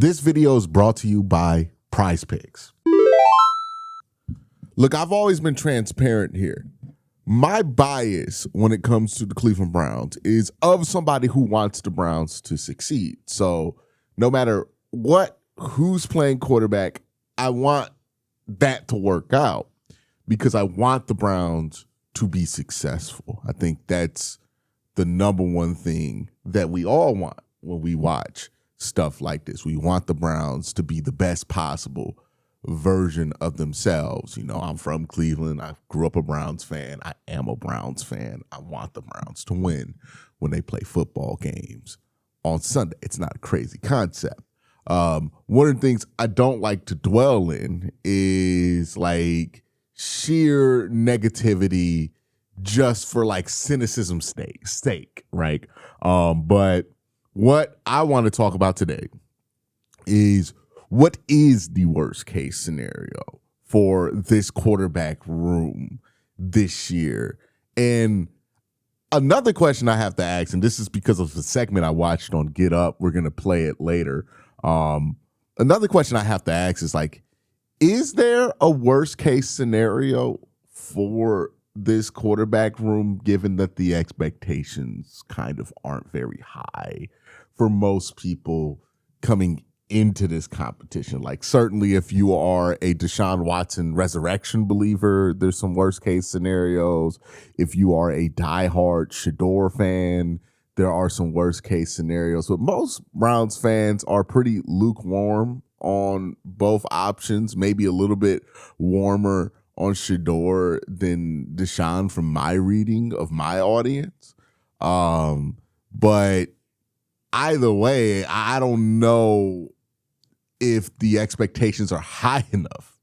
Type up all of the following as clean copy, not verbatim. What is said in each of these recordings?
This video is brought to you by PrizePicks. Look, I've always been transparent here. My bias when it comes to the Cleveland Browns is of somebody who wants the Browns to succeed. So no matter who's playing quarterback, I want that to work out because I want the Browns to be successful. I think that's the number one thing that we all want when we watch stuff like this. We want the Browns to be the best possible version of themselves. You know, I'm from Cleveland. I grew up a Browns fan. I am a Browns fan. I want the Browns to win when they play football games on Sunday. It's not a crazy concept. One of the things I don't like to dwell in is like sheer negativity just for like cynicism's sake, right? But what I want to talk about today is what is the worst case scenario for this quarterback room this year? And another question I have to ask, and this is because of the segment I watched on Get Up, we're going to play it later. Another question I have to ask is like, is there a worst case scenario for this quarterback room, given that the expectations kind of aren't very high for most people coming into this competition? Like, certainly if you are a Deshaun Watson resurrection believer, there's some worst case scenarios. If you are a diehard Shador fan, there are some worst case scenarios. But most Browns fans are pretty lukewarm on both options, maybe a little bit warmer on Shador than Deshaun from my reading of my audience. But either way, I don't know if the expectations are high enough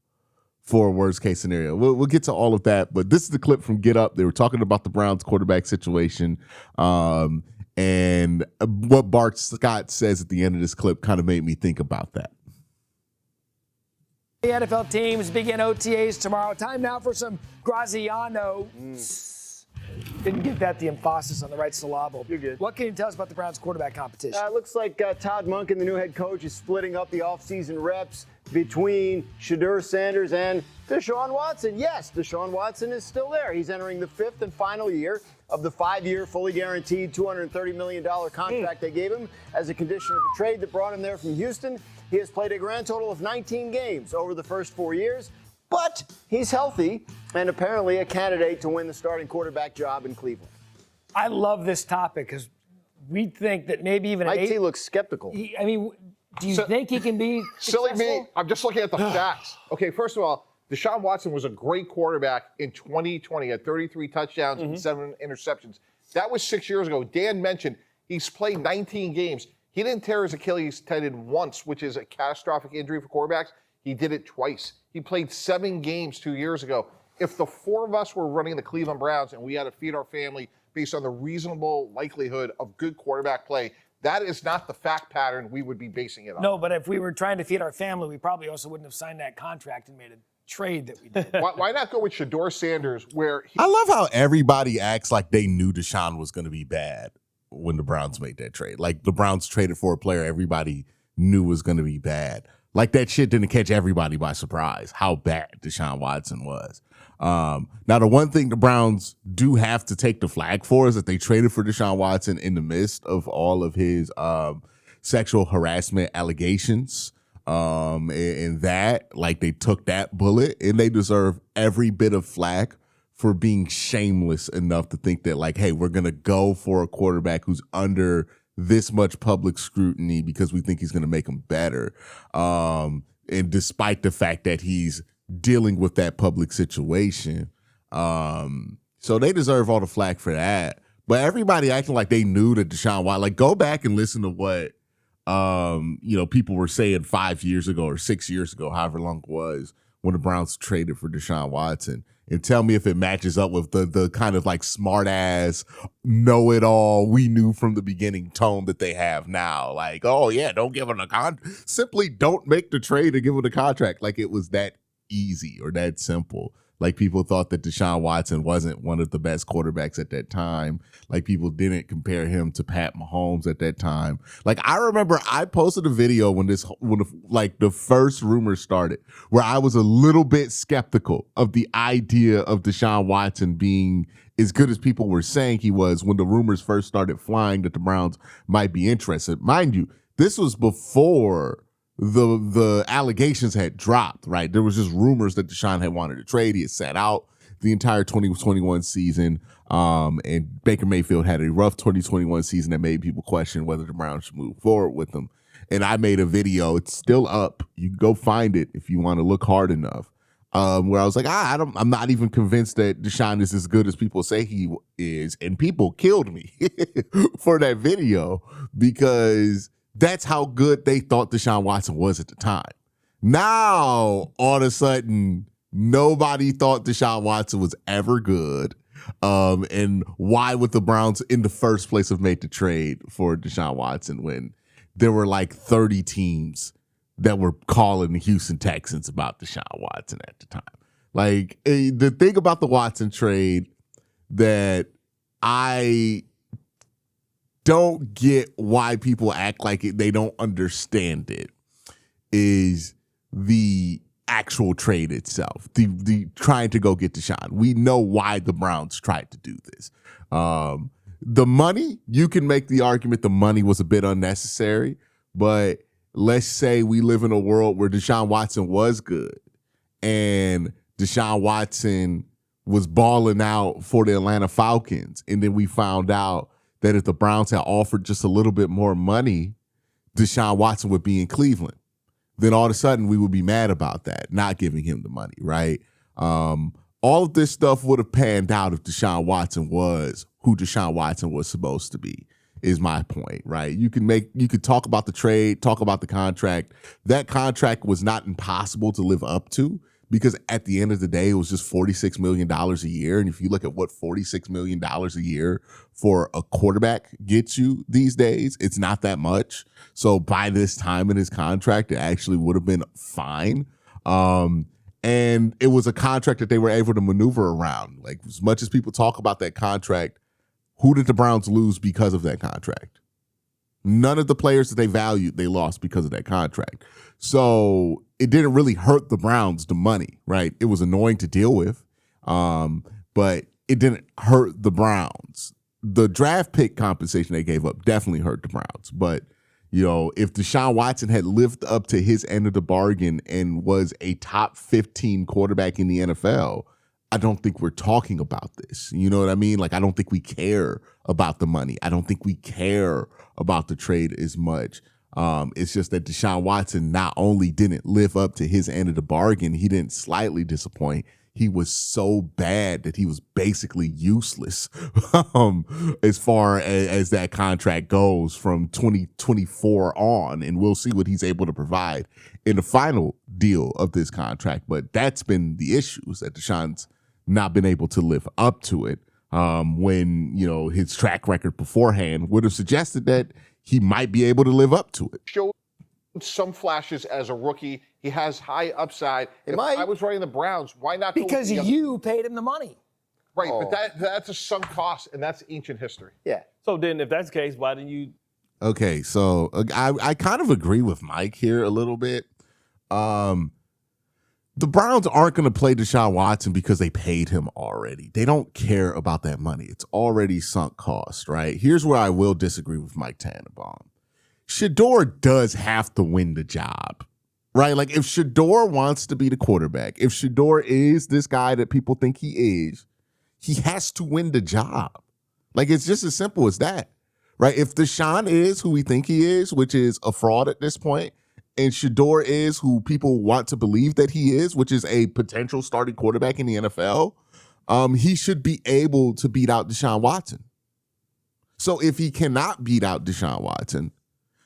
for a worst case scenario. We'll get to all of that, but this is the clip from Get Up. They were talking about the Browns quarterback situation. And what Bart Scott says at the end of this clip kind of made me think about that. The NFL teams begin OTAs tomorrow. Time now for some Graziano. Didn't get that the emphasis on the right syllable. You're good. What can you tell us about the Browns quarterback competition? It looks like Todd Monken, the new head coach, is splitting up the offseason reps between Shador Sanders and Deshaun Watson. Yes, Deshaun Watson is still there. He's entering the fifth and final year of the 5-year, fully guaranteed $230 million contract they gave him as a condition of the trade that brought him there from Houston. He has played a grand total of 19 games over the first 4 years, but he's healthy and apparently a candidate to win the starting quarterback job in Cleveland. I love this topic because we think that maybe even IT looks skeptical. do you think he can be Silly successful? me. I'm just looking at the facts. Okay, first of all, Deshaun Watson was a great quarterback in 2020. He had 33 touchdowns and 7 interceptions. That was 6 years ago. Dan mentioned he's played 19 games. He didn't tear his Achilles tendon once, which is a catastrophic injury for quarterbacks. He did it twice. He played 7 games 2 years ago. If the 4 of us were running the Cleveland Browns and we had to feed our family based on the reasonable likelihood of good quarterback play, that is not the fact pattern we would be basing it on. No, but if we were trying to feed our family, we probably also wouldn't have signed that contract and made a trade that we did. Why not go with Shador Sanders, where I love how everybody acts like they knew Deshaun was going to be bad when the Browns made that trade. Like the Browns traded for a player everybody knew was going to be bad. Like that shit didn't catch everybody by surprise, how bad Deshaun Watson was. Now, the one thing the Browns do have to take the flag for is that they traded for Deshaun Watson in the midst of all of his sexual harassment allegations. And that, like, they took that bullet, and they deserve every bit of flack for being shameless enough to think that, like, hey, we're going to go for a quarterback who's under this much public scrutiny because we think he's going to make him better. And despite the fact that he's dealing with that public situation. So they deserve all the flack for that. But everybody acting like they knew that Deshaun Watson, like, go back and listen to what, people were saying 5 years ago or 6 years ago, however long it was, when the Browns traded for Deshaun Watson, and tell me if it matches up with the kind of like smart ass, know it all, we knew from the beginning tone that they have now. Like, oh yeah, don't give him a contract. Simply don't make the trade and give him a contract. Like it was that easy or that simple. Like people thought that Deshaun Watson wasn't one of the best quarterbacks at that time. Like people didn't compare him to Pat Mahomes at that time. Like I remember I posted a video when the first rumor started where I was a little bit skeptical of the idea of Deshaun Watson being as good as people were saying he was when the rumors first started flying that the Browns might be interested. Mind you, this was before the allegations had dropped, right? There was just rumors that Deshaun had wanted to trade. He had sat out the entire 2021 season. And Baker Mayfield had a rough 2021 season that made people question whether the Browns should move forward with him. And I made a video. It's still up. You can go find it if you want to look hard enough. Where I was like, I'm not even convinced that Deshaun is as good as people say he is. And people killed me for that video because that's how good they thought Deshaun Watson was at the time. Now, all of a sudden, nobody thought Deshaun Watson was ever good. And why would the Browns in the first place have made the trade for Deshaun Watson when there were like 30 teams that were calling the Houston Texans about Deshaun Watson at the time? Like, the thing about the Watson trade that I don't get why people act like they don't understand it is the actual trade itself, the trying to go get Deshaun. We know why the Browns tried to do this. The money, you can make the argument the money was a bit unnecessary, but let's say we live in a world where Deshaun Watson was good and Deshaun Watson was balling out for the Atlanta Falcons, and then we found out that if the Browns had offered just a little bit more money, Deshaun Watson would be in Cleveland. Then all of a sudden we would be mad about that, not giving him the money, right? All of this stuff would have panned out if Deshaun Watson was who Deshaun Watson was supposed to be, is my point, right? You could talk about the trade, talk about the contract. That contract was not impossible to live up to because at the end of the day, it was just $46 million a year. And if you look at what $46 million a year for a quarterback gets you these days, it's not that much. So by this time in his contract, it actually would have been fine. And it was a contract that they were able to maneuver around. Like, as much as people talk about that contract, who did the Browns lose because of that contract? None of the players that they valued, they lost because of that contract. So it didn't really hurt the Browns, the money, right? It was annoying to deal with, but it didn't hurt the Browns. The draft pick compensation they gave up definitely hurt the Browns. But, you know, if Deshaun Watson had lived up to his end of the bargain and was a top 15 quarterback in the NFL, I don't think we're talking about this. You know what I mean? Like, I don't think we care about the money. I don't think we care about the trade as much. It's just that Deshaun Watson not only didn't live up to his end of the bargain, he didn't slightly disappoint. He was so bad that he was basically useless as far as that contract goes from 2024 on. And we'll see what he's able to provide in the final deal of this contract. But that's been the issue, is that Deshaun's not been able to live up to it when, you know, his track record beforehand would have suggested that he might be able to live up to it. Showed some flashes as a rookie. He has high upside. If might. I was running the Browns, why not? Because you paid him the money. Right, but that's a sunk cost, and that's ancient history. Yeah. So then, if that's the case, why didn't you? Okay, so I kind of agree with Mike here a little bit. The Browns aren't going to play Deshaun Watson because they paid him already. They don't care about that money. It's already sunk cost, right? Here's where I will disagree with Mike Tannenbaum. Shedeur does have to win the job, right? Like, if Shedeur wants to be the quarterback, if Shedeur is this guy that people think he is, he has to win the job. Like, it's just as simple as that, right? If Deshaun is who we think he is, which is a fraud at this point, and Shedeur is who people want to believe that he is, which is a potential starting quarterback in the NFL, he should be able to beat out Deshaun Watson. So if he cannot beat out Deshaun Watson,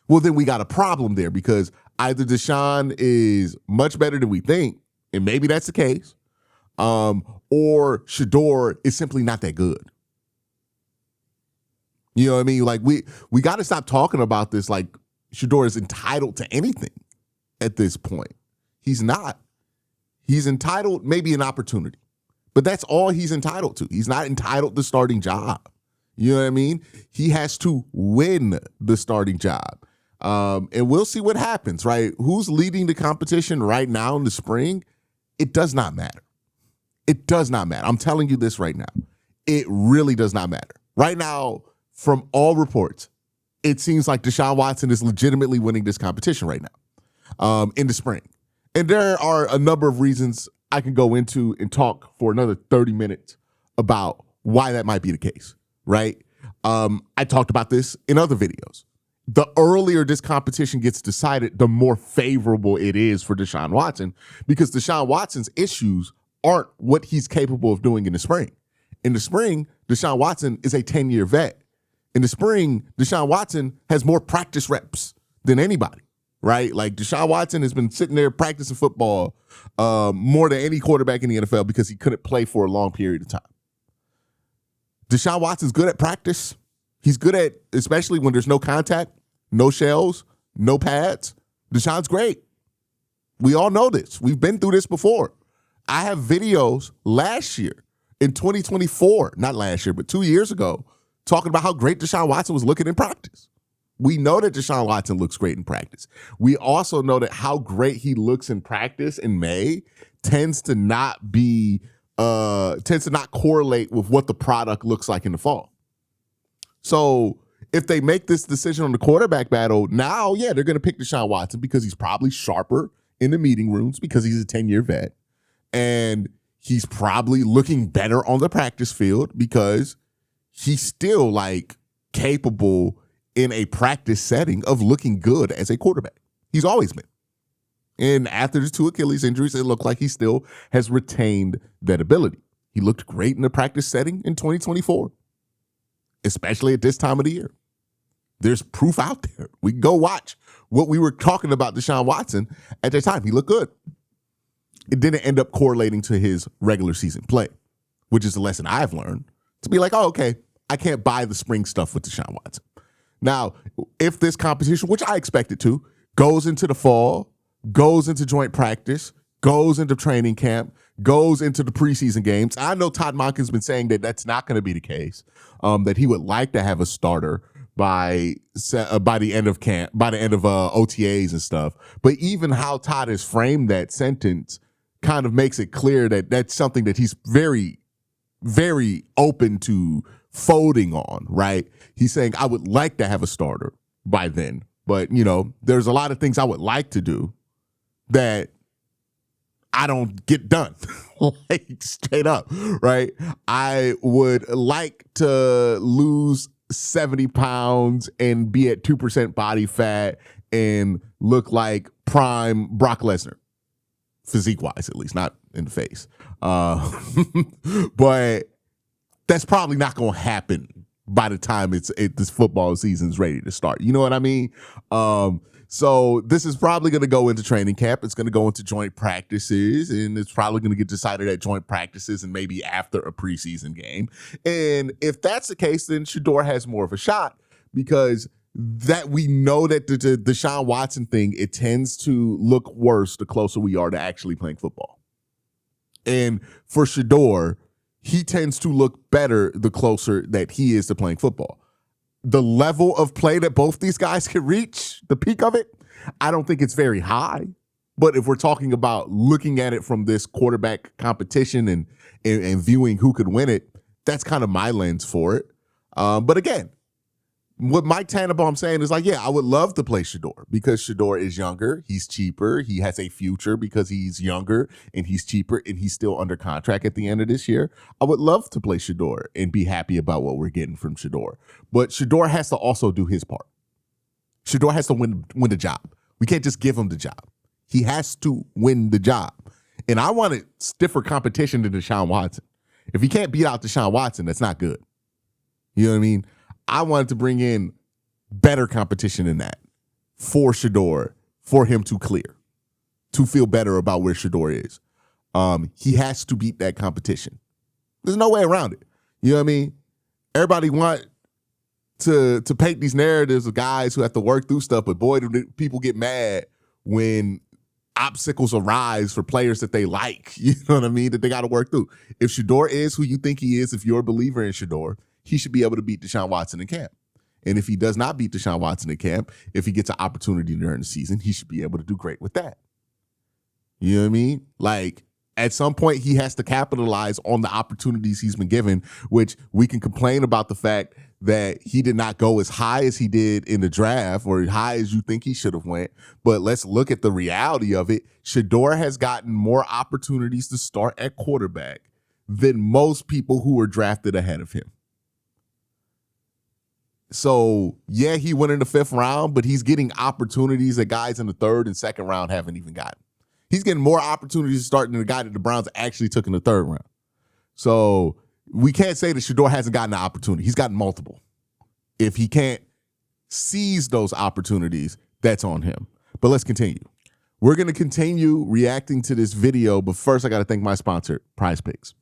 well, then we got a problem there, because either Deshaun is much better than we think, and maybe that's the case, or Shedeur is simply not that good. You know what I mean? Like, we got to stop talking about this like Shedeur is entitled to anything at this point. He's not. He's entitled maybe an opportunity. But that's all he's entitled to. He's not entitled to the starting job. You know what I mean? He has to win the starting job. And we'll see what happens, right? Who's leading the competition right now in the spring? It does not matter. It does not matter. I'm telling you this right now. It really does not matter. Right now, from all reports, it seems like Deshaun Watson is legitimately winning this competition right now in the spring. And there are a number of reasons I can go into and talk for another 30 minutes about why that might be the case, right? I talked about this in other videos. The earlier this competition gets decided, the more favorable it is for Deshaun Watson, because Deshaun Watson's issues aren't what he's capable of doing in the spring. In the spring, Deshaun Watson is a 10-year vet. In the spring, Deshaun Watson has more practice reps than anybody, right? Like Deshaun Watson has been sitting there practicing football more than any quarterback in the NFL because he couldn't play for a long period of time. Deshaun Watson's good at practice. He's good at, especially when there's no contact, no shells, no pads. Deshaun's great. We all know this. We've been through this before. I have videos last year in 2024, not last year, but 2 years ago, talking about how great Deshaun Watson was looking in practice. We know that Deshaun Watson looks great in practice. We also know that how great he looks in practice in May tends to not correlate with what the product looks like in the fall. So if they make this decision on the quarterback battle, now, yeah, they're going to pick Deshaun Watson because he's probably sharper in the meeting rooms because he's a 10-year vet. And he's probably looking better on the practice field because he's still like capable in a practice setting of looking good as a quarterback. He's always been. And after the 2 Achilles injuries, it looked like he still has retained that ability. He looked great in the practice setting in 2024, especially at this time of the year. There's proof out there. We can go watch what we were talking about Deshaun Watson at that time. He looked good. It didn't end up correlating to his regular season play, which is a lesson I've learned to be like, oh, okay, I can't buy the spring stuff with Deshaun Watson. Now, if this competition, which I expect it to, goes into the fall, goes into joint practice, goes into training camp, goes into the preseason games. I know Todd Monken's been saying that that's not going to be the case, that he would like to have a starter by the end of camp, by the end of OTAs and stuff. But even how Todd has framed that sentence kind of makes it clear that that's something that he's very, very open to folding on, right? He's saying, I would like to have a starter by then. But, you know, there's a lot of things I would like to do that I don't get done, like straight up, right? I would like to lose 70 pounds and be at 2% body fat and look like prime Brock Lesnar, physique-wise at least, not in the face. But that's probably not going to happen by the time this football season's ready to start. You know what I mean? So this is probably going to go into training camp. It's going to go into joint practices, and it's probably going to get decided at joint practices and maybe after a preseason game. And if that's the case, then Shedeur has more of a shot because that we know that the Deshaun Watson thing, it tends to look worse the closer we are to actually playing football. And for Shedeur, he tends to look better the closer that he is to playing football. The level of play that both these guys can reach, the peak of it, I don't think it's very high. But if we're talking about looking at it from this quarterback competition and viewing who could win it, that's kind of my lens for it. But again, what Mike Tannenbaum saying is like, yeah, I would love to play Shedeur because Shedeur is younger. He's cheaper. He has a future because he's younger and he's cheaper and he's still under contract at the end of this year. I would love to play Shedeur and be happy about what we're getting from Shedeur. But Shedeur has to also do his part. Shedeur has to win the job. We can't just give him the job. He has to win the job. And I wanted stiffer competition than Deshaun Watson. If he can't beat out Deshaun Watson, that's not good. You know what I mean? I wanted to bring in better competition than that for Shedeur, for him to clear, to feel better about where Shedeur is. He has to beat that competition. There's no way around it. You know what I mean? Everybody want to paint these narratives of guys who have to work through stuff, but boy, do people get mad when obstacles arise for players that they like, you know what I mean, that they got to work through. If Shedeur is who you think he is, if you're a believer in Shedeur, he should be able to beat Deshaun Watson in camp. And if he does not beat Deshaun Watson in camp, if he gets an opportunity during the season, he should be able to do great with that. You know what I mean? Like, at some point, he has to capitalize on the opportunities he's been given, which we can complain about the fact that he did not go as high as he did in the draft or high as you think he should have went. But let's look at the reality of it. Shedeur has gotten more opportunities to start at quarterback than most people who were drafted ahead of him. So, yeah, he went in the 5th round, but he's getting opportunities that guys in the 3rd and 2nd round haven't even gotten. He's getting more opportunities to start than the guy that the Browns actually took in the 3rd round. So we can't say that Shedeur hasn't gotten an opportunity. He's gotten multiple. If he can't seize those opportunities, that's on him. But let's continue. We're going to continue reacting to this video, but first I got to thank my sponsor, PrizePicks.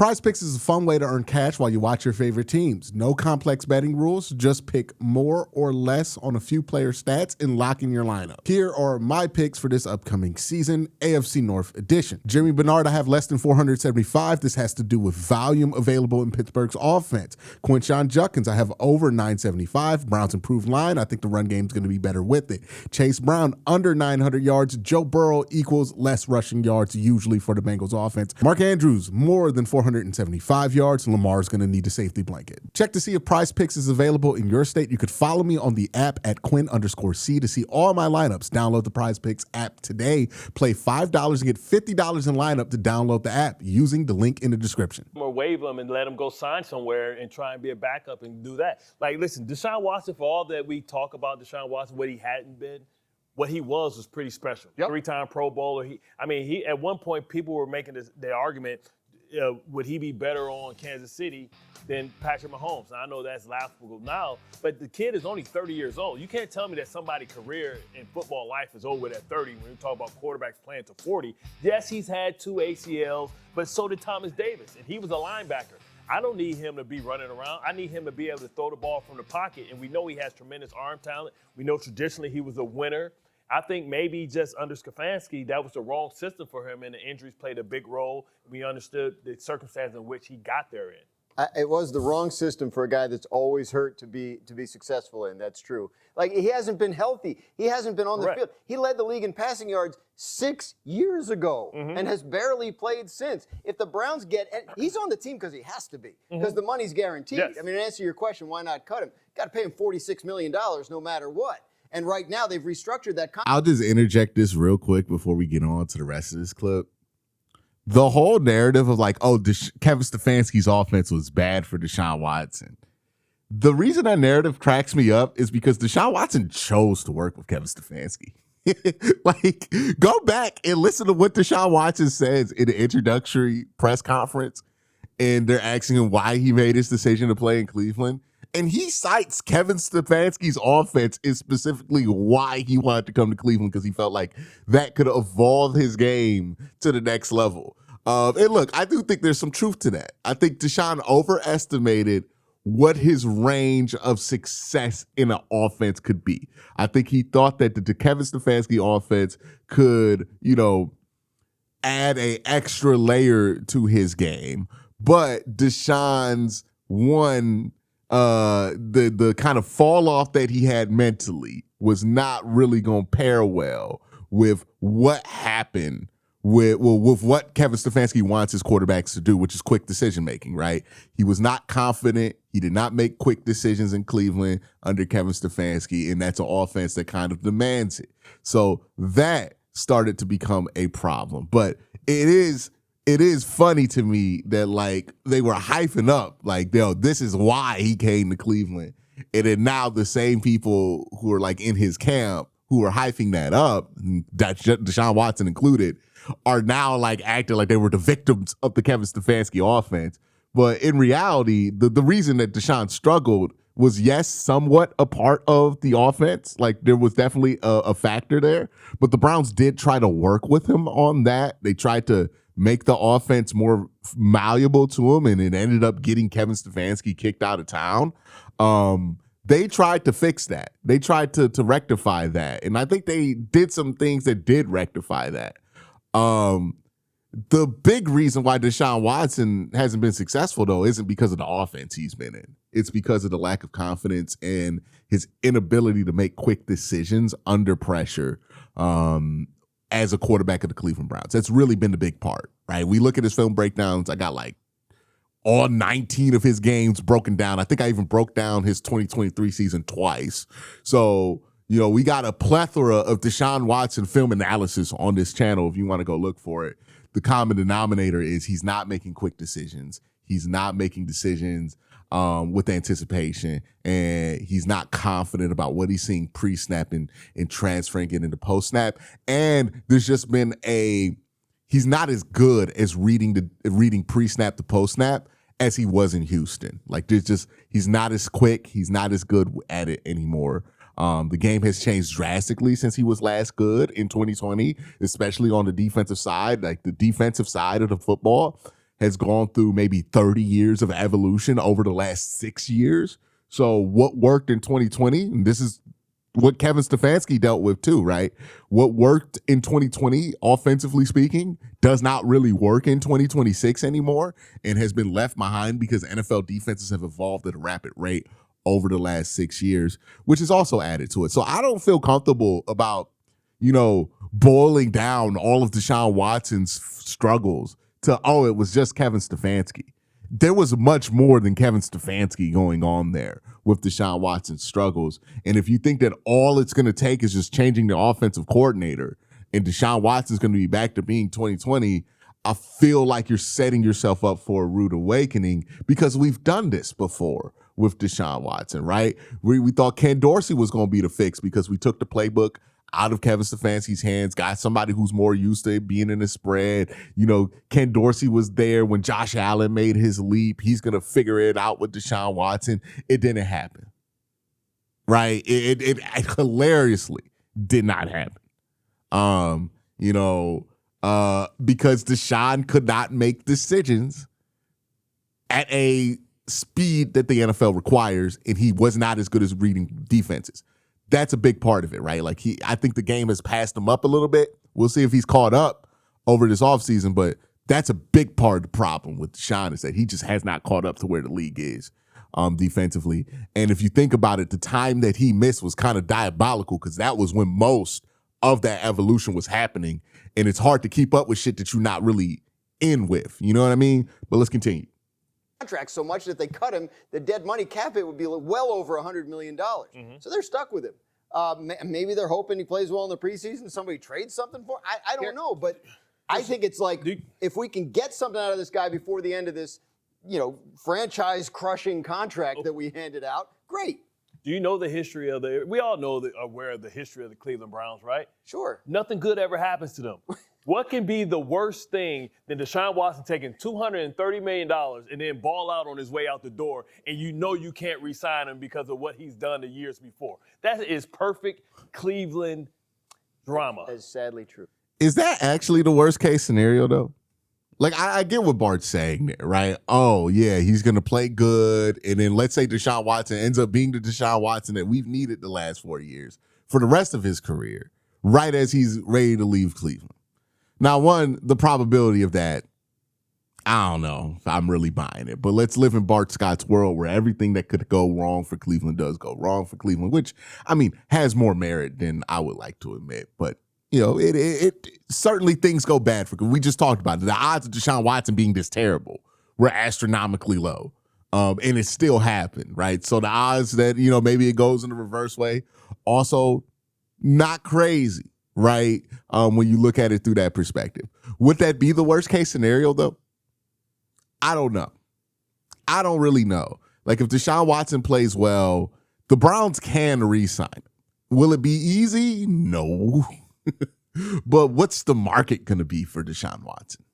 PrizePicks is a fun way to earn cash while you watch your favorite teams. No complex betting rules, just pick more or less on a few player stats and lock in your lineup. Here are my picks for this upcoming season, AFC North edition. Jimmy Bernard, I have less than 475. This has to do with volume available in Pittsburgh's offense. Quincy Judkins, I have over 975. Browns improved line. I think the run game is going to be better with it. Chase Brown, under 900 yards. Joe Burrow equals less rushing yards usually for the Bengals offense. Mark Andrews, more than 475 yards. Lamar's going to need a safety blanket. Check to see if PrizePicks is available in your state. You could follow me on the app at Quinn_C to see all my lineups. Download the PrizePicks app today. Play $5 and get $50 in lineup to download the app using the link in the description. Or waive him and let him go sign somewhere and try and be a backup and do that. Like, listen, Deshaun Watson, for all that we talk about Deshaun Watson, what he hadn't been, what he was pretty special. Yep. 3-time Pro Bowler. He at one point people were making the argument, would he be better on Kansas City than Patrick Mahomes? Now, I know that's laughable now, but the kid is only 30 years old. You can't tell me that somebody's career in football life is over at 30 when you talk about quarterbacks playing to 40. Yes, he's had 2 ACLs, but so did Thomas Davis, and he was a linebacker. I don't need him to be running around. I need him to be able to throw the ball from the pocket, and we know he has tremendous arm talent. We know traditionally he was a winner. I think maybe just under Stefanski, that was the wrong system for him, and the injuries played a big role. We understood the circumstances in which he got there in. It was the wrong system for a guy that's always hurt to be successful in. That's true. Like, he hasn't been healthy. He hasn't been on the field. He led the league in passing yards 6 years ago and has barely played since. If the Browns he's on the team because he has to be, because the money's guaranteed. Yes. I mean, to answer your question, why not cut him? Got to pay him $46 million no matter what. And right now, they've restructured that contract. I'll just interject this real quick before we get on to the rest of this clip. The whole narrative of like, Kevin Stefanski's offense was bad for Deshaun Watson. The reason that narrative cracks me up is because Deshaun Watson chose to work with Kevin Stefanski. Like, go back and listen to what Deshaun Watson says in the introductory press conference, and they're asking him why he made his decision to play in Cleveland. And he cites Kevin Stefanski's offense is specifically why he wanted to come to Cleveland, because he felt like that could evolve his game to the next level. And look, I do think there's some truth to that. I think Deshaun overestimated what his range of success in an offense could be. I think he thought that the Kevin Stefanski offense could, add an extra layer to his game. But Deshaun's the kind of fall off that he had mentally was not really going to pair well with what happened with what Kevin Stefanski wants his quarterbacks to do, which is quick decision making, right? He was not confident. He did not make quick decisions in Cleveland under Kevin Stefanski, and that's an offense that kind of demands it. So that started to become a problem. But it is funny to me that, like, they were hyping up, like, this is why he came to Cleveland. And then now the same people who are, like, in his camp who are hyping that up, Deshaun Watson included, are now, like, acting like they were the victims of the Kevin Stefanski offense. But in reality, the reason that Deshaun struggled was, yes, somewhat a part of the offense. Like, there was definitely a factor there. But the Browns did try to work with him on that. They tried to make the offense more malleable to him, and it ended up getting Kevin Stefanski kicked out of town. they tried to fix that. They tried to rectify that. And I think they did some things that did rectify that. The big reason why Deshaun Watson hasn't been successful, though, isn't because of the offense he's been in. It's because of the lack of confidence and his inability to make quick decisions under pressure as a quarterback of the Cleveland Browns. That's really been the big part, right? We look at his film breakdowns. I got like all 19 of his games broken down. I think I even broke down his 2023 season twice. So, we got a plethora of Deshaun Watson film analysis on this channel if you want to go look for it. The common denominator is he's not making quick decisions. He's not making decisions with anticipation, and he's not confident about what he's seeing pre-snap and transferring it into post-snap. And there's just been he's not as good as reading pre-snap to post-snap as he was in Houston. Like he's not as quick. He's not as good at it anymore. The game has changed drastically since he was last good in 2020, especially on the defensive side. Like the defensive side of the football has gone through maybe 30 years of evolution over the last 6 years. So what worked in 2020, and this is what Kevin Stefanski dealt with too, right? What worked in 2020, offensively speaking, does not really work in 2026 anymore and has been left behind because NFL defenses have evolved at a rapid rate over the last 6 years, which is also added to it. So I don't feel comfortable about, boiling down all of Deshaun Watson's struggles to, it was just Kevin Stefanski. There was much more than Kevin Stefanski going on there with Deshaun Watson's struggles. And if you think that all it's going to take is just changing the offensive coordinator and Deshaun Watson's going to be back to being 2020, I feel like you're setting yourself up for a rude awakening because we've done this before with Deshaun Watson, right? We thought Ken Dorsey was going to be the fix because we took the playbook out of Kevin Stefanski's hands, got somebody who's more used to it being in a spread. Ken Dorsey was there when Josh Allen made his leap. He's going to figure it out with Deshaun Watson. It didn't happen, right? It hilariously did not happen. Because Deshaun could not make decisions at a speed that the NFL requires, and he was not as good as reading defenses. That's a big part of it, right? Like I think the game has passed him up a little bit. We'll see if he's caught up over this offseason, but that's a big part of the problem with Deshaun is that he just has not caught up to where the league is defensively. And if you think about it, the time that he missed was kind of diabolical because that was when most of that evolution was happening, and it's hard to keep up with shit that you're not really in with. You know what I mean? But let's continue. Contract so much that if they cut him, the dead money cap hit would be well over $100 million. Mm-hmm. So they're stuck with him. Maybe they're hoping he plays well in the preseason. Somebody trades something for him. I don't know, but I think it's like if we can get something out of this guy before the end of this, franchise-crushing contract that we handed out, great. Do you know the history of we all know aware of the history of the Cleveland Browns, right? Sure. Nothing good ever happens to them. What can be the worst thing than Deshaun Watson taking $230 million and then ball out on his way out the door, and you can't re-sign him because of what he's done the years before? That is perfect Cleveland drama. That is sadly true. Is that actually the worst case scenario, though? Like, I get what Bart's saying there, right? Oh, yeah, he's going to play good. And then let's say Deshaun Watson ends up being the Deshaun Watson that we've needed the last 4 years for the rest of his career, right as he's ready to leave Cleveland. Now, the probability of that, I don't know if I'm really buying it. But let's live in Bart Scott's world where everything that could go wrong for Cleveland does go wrong for Cleveland, which, has more merit than I would like to admit. But it certainly things go bad for. We just talked about it. The odds of Deshaun Watson being this terrible were astronomically low, and it still happened, right? So the odds that maybe it goes in the reverse way, also not crazy, right? When you look at it through that perspective, would that be the worst case scenario though? I don't know. I don't really know. Like if Deshaun Watson plays well, the Browns can re-sign him. Will it be easy? No. But what's the market going to be for Deshaun Watson?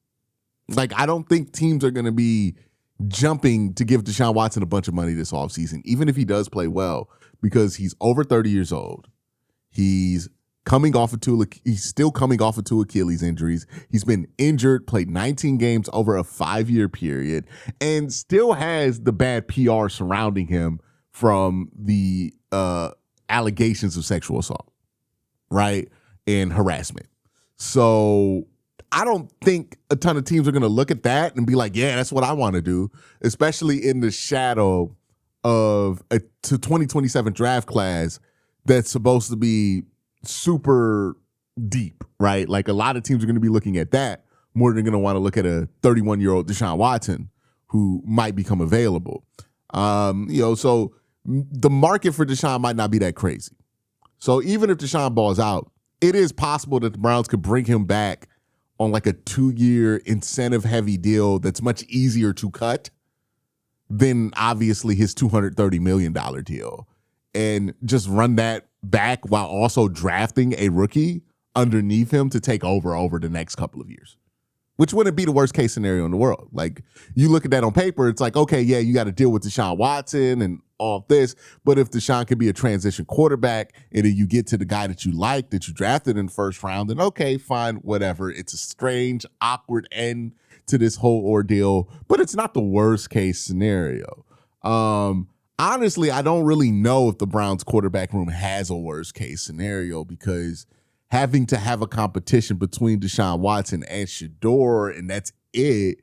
Like, I don't think teams are going to be jumping to give Deshaun Watson a bunch of money this offseason, even if he does play well, because he's over 30 years old. He's still coming off of two Achilles injuries. He's been injured, played 19 games over a 5-year period, and still has the bad PR surrounding him from the allegations of sexual assault, right, and harassment. So I don't think a ton of teams are going to look at that and be like, yeah, that's what I want to do, especially in the shadow of a 2027 draft class that's supposed to be super deep, right? Like a lot of teams are going to be looking at that more than going to want to look at a 31-year-old Deshaun Watson who might become available. So the market for Deshaun might not be that crazy. So even if Deshaun balls out, it is possible that the Browns could bring him back on like a 2-year incentive-heavy deal that's much easier to cut than obviously his $230 million deal, and just run that back while also drafting a rookie underneath him to take over the next couple of years, which wouldn't be the worst case scenario in the world. Like, you look at that on paper, it's like, okay, yeah, you got to deal with Deshaun Watson and all this, but if Deshaun could be a transition quarterback and then you get to the guy that you like, that you drafted in the first round, then okay, fine, whatever. It's a strange, awkward end to this whole ordeal, but it's not the worst case scenario. Honestly, I don't really know if the Browns quarterback room has a worst case scenario, because having to have a competition between Deshaun Watson and Shedeur, and that's it,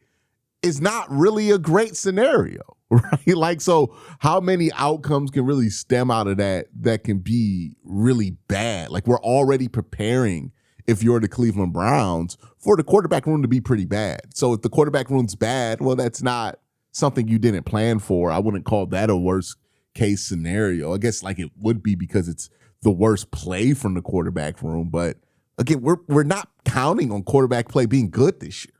is not really a great scenario, right? Like, so how many outcomes can really stem out of that can be really bad? Like, we're already preparing, if you're the Cleveland Browns, for the quarterback room to be pretty bad. So if the quarterback room's bad, well, that's not something you didn't plan for. I wouldn't call that a worst case scenario. I guess like it would be, because it's the worst play from the quarterback room. But again, we're not counting on quarterback play being good this year.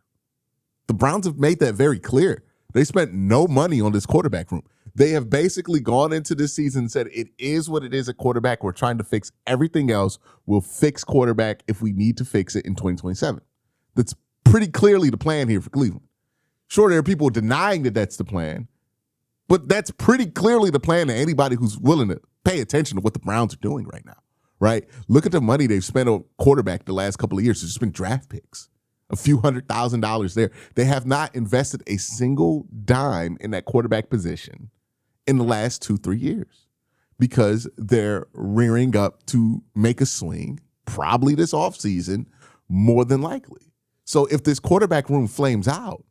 The Browns have made that very clear. They spent no money on this quarterback room. They have basically gone into this season and said, it is what it is at quarterback. We're trying to fix everything else. We'll fix quarterback if we need to fix it in 2027. That's pretty clearly the plan here for Cleveland. Sure, there are people denying that that's the plan, but that's pretty clearly the plan to anybody who's willing to pay attention to what the Browns are doing right now, right? Look at the money they've spent on quarterback the last couple of years. It's just been draft picks, a few $100,000 there. They have not invested a single dime in that quarterback position in the last 2-3 years, because they're rearing up to make a swing probably this offseason, more than likely. So if this quarterback room flames out,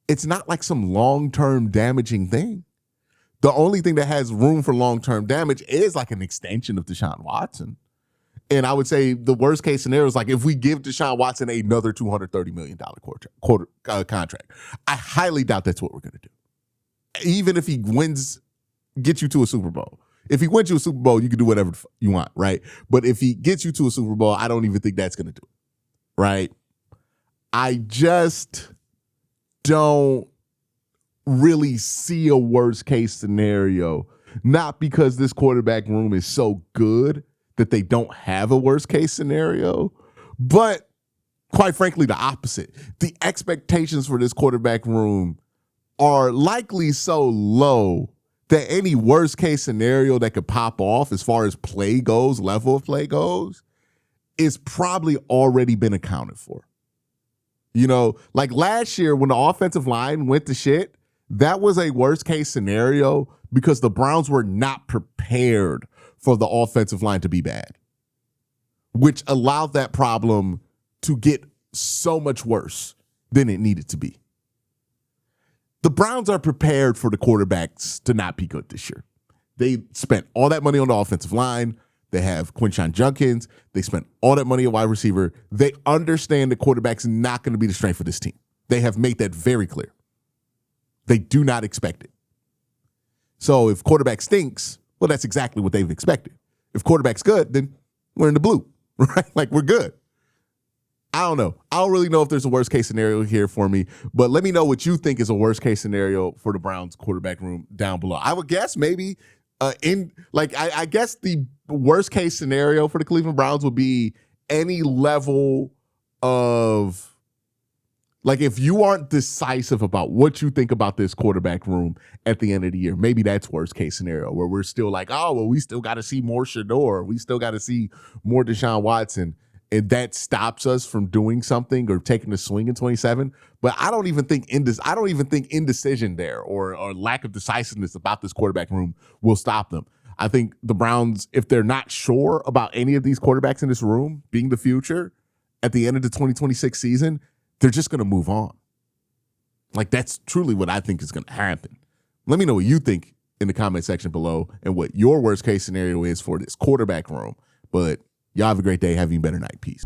it's not like some long-term damaging thing. The only thing that has room for long-term damage is like an extension of Deshaun Watson. And I would say the worst case scenario is like if we give Deshaun Watson another $230 million contract. I highly doubt that's what we're going to do. Even if he gets you to a Super Bowl. If he wins you a Super Bowl, you can do whatever you want, right? But if he gets you to a Super Bowl, I don't even think that's going to do it, right? I just don't really see a worst case scenario, not because this quarterback room is so good that they don't have a worst case scenario, but quite frankly, the opposite. The expectations for this quarterback room are likely so low that any worst case scenario that could pop off as far as play goes, level of play goes, is probably already been accounted for. You know, like last year when the offensive line went to shit, that was a worst case scenario because the Browns were not prepared for the offensive line to be bad, which allowed that problem to get so much worse than it needed to be. The Browns are prepared for the quarterbacks to not be good this year. They spent all that money on the offensive line. They have Quincy Junkins. They spent all that money on wide receiver. They understand the quarterback's not going to be the strength of this team. They have made that very clear. They do not expect it. So if quarterback stinks, well, that's exactly what they've expected. If quarterback's good, then we're in the blue, right? Like, we're good. I don't know. I don't really know if there's a worst case scenario here for me, but let me know what you think is a worst case scenario for the Browns quarterback room down below. I would guess maybe I guess the worst case scenario for the Cleveland Browns would be any level of, like, if you aren't decisive about what you think about this quarterback room at the end of the year, maybe that's worst case scenario, where we're still like, oh, well, we still got to see more Shedeur. We still got to see more Deshaun Watson. and that stops us from doing something or taking a swing in 27. But I don't even think indecision there or lack of decisiveness about this quarterback room will stop them. I think the Browns, if they're not sure about any of these quarterbacks in this room being the future at the end of the 2026 season, they're just going to move on. Like, that's truly what I think is going to happen. Let me know what you think in the comment section below and what your worst case scenario is for this quarterback room. But y'all have a great day. Have a better night. Peace.